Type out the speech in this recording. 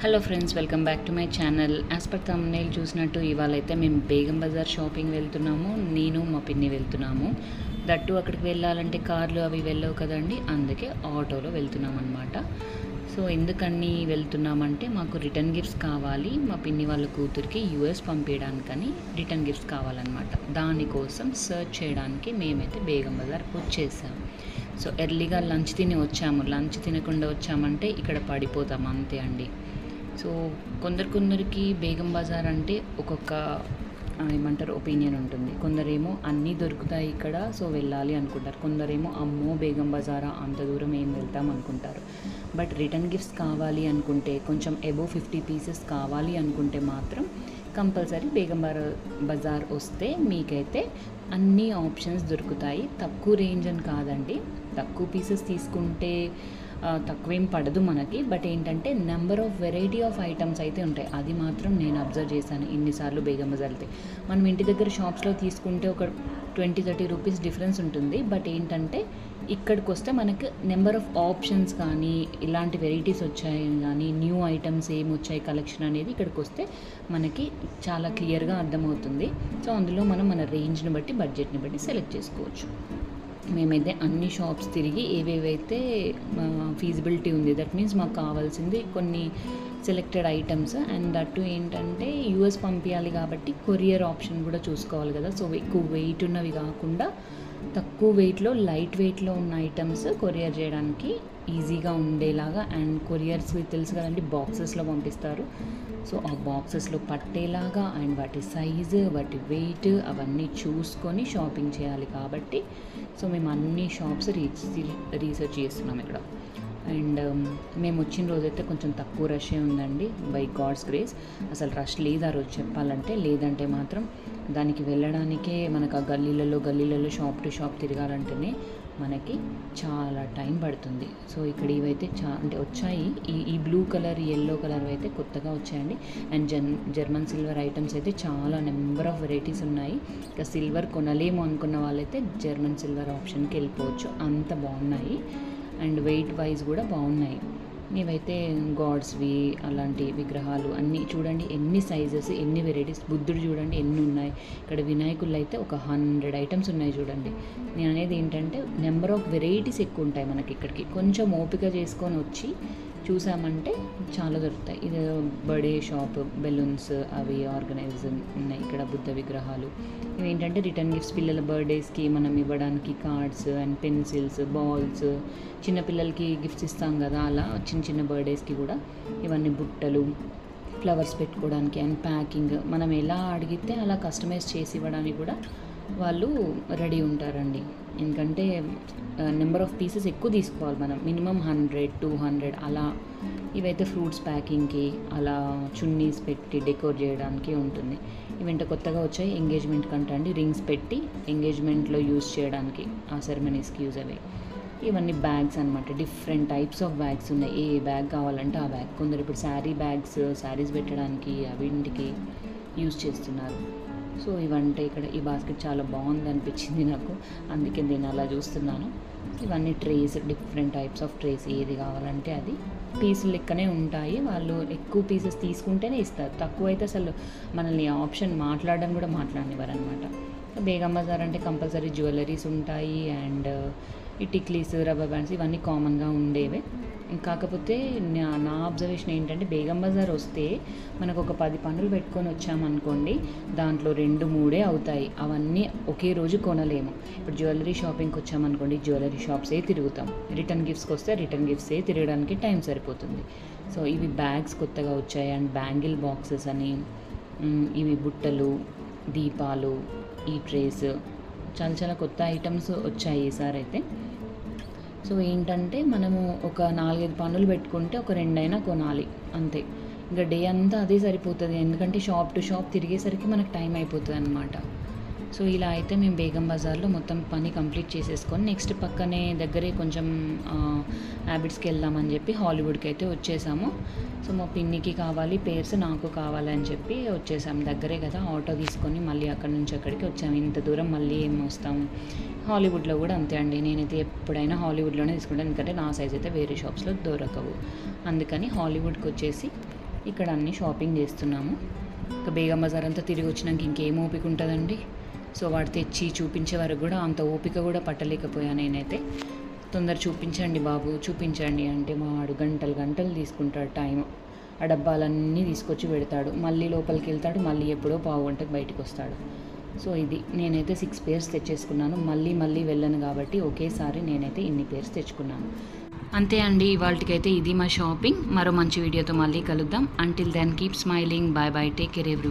Hello friends, welcome back to my channel. As per thumbnail చూసినట్టు ఇవాళైతే మేము Begum Bazar shopping వెళ్తున్నాము. నేను మా పిన్ని వెళ్తున్నాము. దట్టు అక్కడికి వెళ్ళాలంటే కార్లు అవి వెళ్ళవు కదండి, అందుకే ఆటోలో వెళ్తున్నాం అనమాట. సో ఎందుకని వెళ్తున్నామంటే మాకు రిటర్న్ గిఫ్ట్స్ కావాలి. మా పిన్ని వాళ్ళ కూతురికి యూఎస్ పంపించడానికని రిటర్న్ గిఫ్ట్స్ కావాలన్నమాట. దానికోసం సర్చ్ చేయడానికి మేమైతే బేగం బజార్కి వచ్చేసాము. సో ఎర్లీగా లంచ్ తిని వచ్చాము. లంచ్ తినకుండా వచ్చామంటే ఇక్కడ పడిపోతాం అంతే అండి. సో కొందరికి బేగం బజార్ అంటే ఒక్కొక్క ఏమంటారు ఒపీనియన్ ఉంటుంది. కొందరేమో అన్నీ దొరుకుతాయి ఇక్కడ, సో వెళ్ళాలి అనుకుంటారు. కొందరేమో అమ్మో బేగం బజారా, అంత దూరం ఏం వెళ్తాం అనుకుంటారు. బట్ రిటర్న్ గిఫ్ట్స్ కావాలి అనుకుంటే, కొంచెం అబోవ్ 50 పీసెస్ కావాలి అనుకుంటే మాత్రం కంపల్సరీ బేగం బజార్ వస్తే మీకైతే అన్ని ఆప్షన్స్ దొరుకుతాయి. తక్కువ రేంజ్ అని కాదండి, తక్కువ పీసెస్ తీసుకుంటే తక్కువేం పడదు మనకి. బట్ ఏంటంటే number of variety of items అయితే ఉంటాయి. అది మాత్రం నేను అబ్జర్వ్ చేశాను ఇన్నిసార్లు బేగం బజార్ వెళ్తే. మనం ఇంటి దగ్గర షాప్స్లో తీసుకుంటే ఒక 20-30 రూపీస్ డిఫరెన్స్ ఉంటుంది. బట్ ఏంటంటే ఇక్కడికి వస్తే మనకు నెంబర్ ఆఫ్ ఆప్షన్స్ కానీ, ఇలాంటి వెరైటీస్ వచ్చాయి కానీ, న్యూ ఐటమ్స్ ఏమి వచ్చాయి కలెక్షన్ అనేది ఇక్కడికి వస్తే మనకి చాలా క్లియర్గా అర్థమవుతుంది. సో అందులో మనం మన రేంజ్ని బట్టి, బడ్జెట్ని బట్టి సెలెక్ట్ చేసుకోవచ్చు. మేమైతే అన్ని షాప్స్ తిరిగి ఏవేవైతే ఫీజిబిలిటీ ఉంది, దట్ మీన్స్ మాకు కావాల్సింది కొన్ని సెలెక్టెడ్ ఐటమ్స్. అండ్ దట్టు ఏంటంటే యూఎస్ పంపించాలి కాబట్టి కొరియర్ ఆప్షన్ కూడా చూసుకోవాలి కదా. సో ఎక్కువ వెయిట్ ఉన్నవి కాకుండా తక్కువ వెయిట్లో, లైట్ వెయిట్లో ఉన్న ఐటమ్స్ కొరియర్ చేయడానికి ఈజీగా ఉండేలాగా. అండ్ కొరియర్స్ తెలుసు కదండి, బాక్సెస్లో పంపిస్తారు. సో ఆ బాక్సెస్లో పట్టేలాగా అండ్ వాటి సైజు, వాటి వెయిట్ అవన్నీ చూసుకొని షాపింగ్ చేయాలి కాబట్టి సో మేము అన్ని షాప్స్ రీసెర్చ్ చేస్తున్నాం ఇక్కడ. అండ్ మేము వచ్చిన రోజైతే కొంచెం తక్కువ రషే ఉందండి, బై గాడ్స్ గ్రేస్. అసలు రష్ లేదు ఆ రోజు చెప్పాలంటే. లేదంటే మాత్రం దానికి వెళ్ళడానికే మనకు ఆ గల్లీలలో షాప్ టు షాప్ తిరగాలంటేనే మనకి చాలా టైం పడుతుంది. సో ఇక్కడ ఇవైతే అంటే వచ్చాయి. ఈ బ్లూ కలర్, ఎల్లో కలర్ అయితే కొత్తగా వచ్చాయండి. అండ్ జర్మన్ సిల్వర్ ఐటమ్స్ అయితే చాలా నెంబర్ ఆఫ్ వెరైటీస్ ఉన్నాయి. ఇక సిల్వర్ కొనలేము అనుకున్న వాళ్ళైతే జర్మన్ సిల్వర్ ఆప్షన్కి వెళ్ళిపోవచ్చు, అంత బాగున్నాయి. అండ్ వెయిట్ వైజ్ కూడా బాగున్నాయి. ఇవైతే గాడ్స్వి అలాంటి విగ్రహాలు అన్నీ చూడండి, ఎన్ని సైజెస్, ఎన్ని వెరైటీస్. బుద్ధుడు చూడండి ఎన్ని ఉన్నాయి. ఇక్కడ వినాయకులు అయితే ఒక 100 ఐటమ్స్ ఉన్నాయి చూడండి. నేను అనేది ఏంటంటే నెంబర్ ఆఫ్ వెరైటీస్ ఎక్కువ ఉంటాయి మనకి ఇక్కడికి. కొంచెం ఓపిక చేసుకొని వచ్చి చూసామంటే చాలా దొరుకుతాయి. ఇది బర్త్డే షాప్, బెలూన్స్ అవి ఆర్గనైజ్ ఉన్నాయి. ఇక్కడ బుద్ధ విగ్రహాలు. ఇవి ఏంటంటే రిటర్న్ గిఫ్ట్స్, పిల్లల బర్త్డేస్కి మనం ఇవ్వడానికి కార్డ్స్ అండ్ పెన్సిల్స్, బాల్స్, చిన్నపిల్లలకి గిఫ్ట్స్ ఇస్తాం కదా, అలా చిన్న బర్త్డేస్కి కూడా ఇవన్నీ బుట్టలు, ఫ్లవర్స్ పెట్టుకోవడానికి అండ్ ప్యాకింగ్. మనం ఎలా అడిగితే అలా కస్టమైజ్ చేసి ఇవ్వడానికి కూడా వాళ్ళు రెడీ ఉంటారండి. ఎందుకంటే నెంబర్ ఆఫ్ పీసెస్ ఎక్కువ తీసుకోవాలి మనం, మినిమం 100-200 అలా. ఇవైతే ఫ్రూట్స్ ప్యాకింగ్కి, అలా చున్నీస్ పెట్టి డెకోర్ చేయడానికి ఉంటుంది. ఇవంటే కొత్తగా వచ్చాయి ఎంగేజ్మెంట్ కంటే అండి, రింగ్స్ పెట్టి ఎంగేజ్మెంట్లో యూజ్ చేయడానికి, ఆ సెరమనీస్కి యూజ్ అయ్యాయి. ఇవన్నీ బ్యాగ్స్ అనమాట. డిఫరెంట్ టైప్స్ ఆఫ్ బ్యాగ్స్ ఉన్నాయి. ఏ బ్యాగ్ కావాలంటే ఆ బ్యాగ్. కొందరు ఇప్పుడు శారీస్ పెట్టడానికి అవింటికి యూజ్ చేస్తున్నారు. సో ఇవంటే ఇక్కడ ఈ బాస్కెట్ చాలా బాగుంది అనిపించింది నాకు, అందుకే నేను అలా చూస్తున్నాను. ఇవన్నీ trace, different types of trace. ఏది కావాలంటే అది పీసులు లెక్కనే ఉంటాయి. వాళ్ళు ఎక్కువ పీసెస్ తీసుకుంటేనే ఇస్తారు, తక్కువ అయితే అసలు మనల్ని ఆప్షన్ మాట్లాడడం కూడా మాట్లాడనివ్వరు అనమాట. బేగం బజార్ అంటే కంపల్సరీ జ్యువెలరీస్ ఉంటాయి. అండ్ ఈ టిక్లీస్, రబ్బర్ బ్యాండ్స్ ఇవన్నీ కామన్గా ఉండేవే. కాకపోతే నా అబ్జర్వేషన్ ఏంటంటే బేగం బజార్ వస్తే మనకు ఒక 10 పనులు పెట్టుకొని వచ్చామనుకోండి, దాంట్లో 2-3 అవుతాయి. అవన్నీ ఒకే రోజు కొనలేము. ఇప్పుడు జ్యువెలరీ షాపింగ్కి వచ్చామనుకోండి, జ్యువెలరీ షాప్సే తిరుగుతాం. రిటర్న్ గిఫ్ట్స్కి వస్తే రిటర్న్ గిఫ్ట్సే తిరగడానికి టైం సరిపోతుంది. సో ఇవి బ్యాగ్స్ కొత్తగా వచ్చాయి. అండ్ బ్యాంగిల్ బాక్సెస్ అని, ఇవి బుట్టలు, దీపాలు, ఈ ట్రేస్, చాలా కొత్త ఐటమ్స్ వచ్చాయి ఈసారి అయితే. సో ఏంటంటే మనము ఒక 4-5 పనులు పెట్టుకుంటే ఒక 2 అయినా కొనాలి అంతే. ఇంకా డే అంతా అదే సరిపోతుంది, ఎందుకంటే షాప్ టు షాప్ తిరిగేసరికి మనకు టైం అయిపోతుంది అనమాట. సో ఇలా అయితే మేము బేగం బజార్లో మొత్తం పని కంప్లీట్ చేసేసుకొని నెక్స్ట్ పక్కనే దగ్గరే కొంచెం హ్యాబిట్స్కి వెళ్దామని చెప్పి హాలీవుడ్కి అయితే వచ్చేసాము. సో మా పిన్నికి కావాలి పేర్స్, నాకు కావాలని చెప్పి వచ్చేసాం. దగ్గరే కదా, ఆటో తీసుకొని మళ్ళీ అక్కడి నుంచి అక్కడికి వచ్చాము. ఇంత దూరం మళ్ళీ ఏం వస్తాము. హాలీవుడ్లో కూడా అంతే అండి, నేనైతే ఎప్పుడైనా హాలీవుడ్లోనే తీసుకుంటాను, ఎందుకంటే నా సైజ్ అయితే వేరే షాప్స్లో దొరకవు. అందుకని హాలీవుడ్కి వచ్చేసి ఇక్కడ అన్ని షాపింగ్ చేస్తున్నాము. ఇంకా బేగం బజార్ అంతా తిరిగి వచ్చినాక ఇంకేం ఓపిక ఉంటుందండి. సో వాడు తెచ్చి చూపించే వరకు కూడా అంత ఓపిక కూడా పట్టలేకపోయాను నేనైతే. తొందర చూపించండి బాబు చూపించండి అంటే వాడు గంటలు గంటలు తీసుకుంటాడు టైం. ఆ డబ్బాలన్నీ తీసుకొచ్చి పెడతాడు, మళ్ళీ లోపలికి వెళ్తాడు, మళ్ళీ ఎప్పుడో పావు గంటకు బయటికి వస్తాడు. సో ఇది నేనైతే 6 పేర్స్ తెచ్చేసుకున్నాను. మళ్ళీ వెళ్ళను కాబట్టి ఒకేసారి నేనైతే ఇన్ని పేర్స్ తెచ్చుకున్నాను. అంతే అండి, ఇవాళకైతే ఇది మా షాపింగ్. మరో మంచి వీడియోతో మళ్ళీ కలుద్దాం. Until then keep smiling. Bye bye, take care everyone.